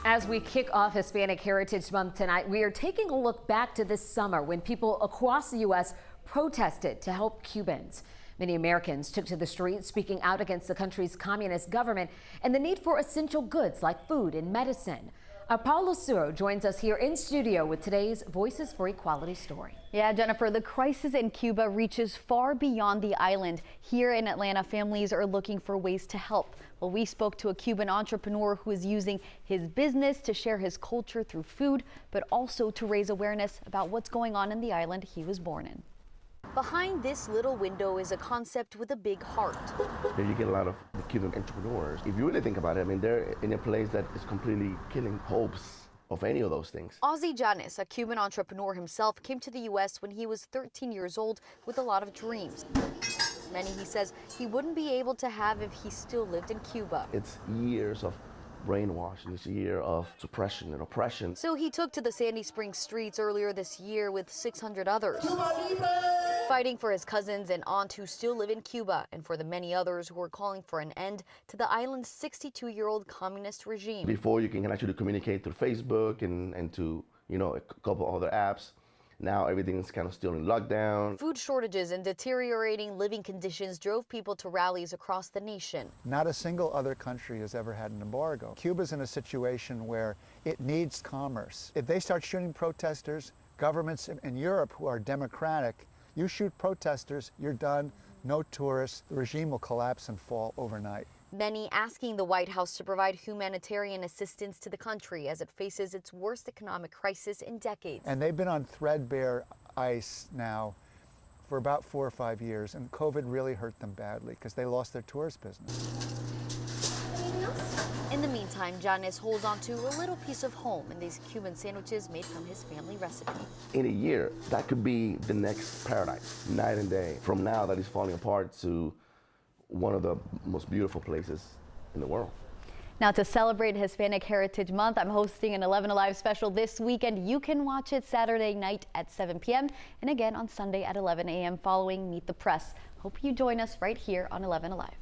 As we kick off Hispanic Heritage Month tonight, we are taking a look back to this summer when people across the U.S. protested to help Cubans. Many Americans took to the streets speaking out against the country's communist government and the need for essential goods like food and medicine. Paulo Suro joins us here in studio with today's Voices for Equality story. Yeah, Jennifer, the crisis in Cuba reaches far beyond the island. Here in Atlanta, families are looking for ways to help. Well, we spoke to a Cuban entrepreneur who is using his business to share his culture through food, but also to raise awareness about what's going on in the island he was born in. Behind this little window is a concept with a big heart. There you get a lot of Cuban entrepreneurs. If you really think about it, I mean, they're in a place that is completely killing hopes of any of those things. Ozzie Llanes, a Cuban entrepreneur himself, came to the U.S. when he was 13 years old with a lot of dreams. Many he says he wouldn't be able to have if he still lived in Cuba. It's years of brainwashing, it's a year of suppression and oppression. So he took to the Sandy Springs streets earlier this year with 600 others, fighting for his cousins and aunt who still live in Cuba, and for the many others who are calling for an end to the island's 62-year-old communist regime. Before you can actually communicate through Facebook and to, a couple other apps. Now everything's kind of still in lockdown. Food shortages and deteriorating living conditions drove people to rallies across the nation. Not a single other country has ever had an embargo. Cuba's in a situation where it needs commerce. If they start shooting protesters, governments in Europe who are democratic, you shoot protesters, you're done, no tourists, the regime will collapse and fall overnight. Many asking the White House to provide humanitarian assistance to the country as it faces its worst economic crisis in decades. And they've been on threadbare ice now for about 4 or 5 years, and COVID really hurt them badly because they lost their tourist business. In the meantime, Llanes holds on to a little piece of home in these Cuban sandwiches made from his family recipe. In a year, that could be the next paradise, night and day. From now that is falling apart to one of the most beautiful places in the world. Now, to celebrate Hispanic Heritage Month, I'm hosting an 11 Alive special this weekend. You can watch it Saturday night at 7 p.m. and again on Sunday at 11 a.m. following Meet the Press. Hope you join us right here on 11 Alive.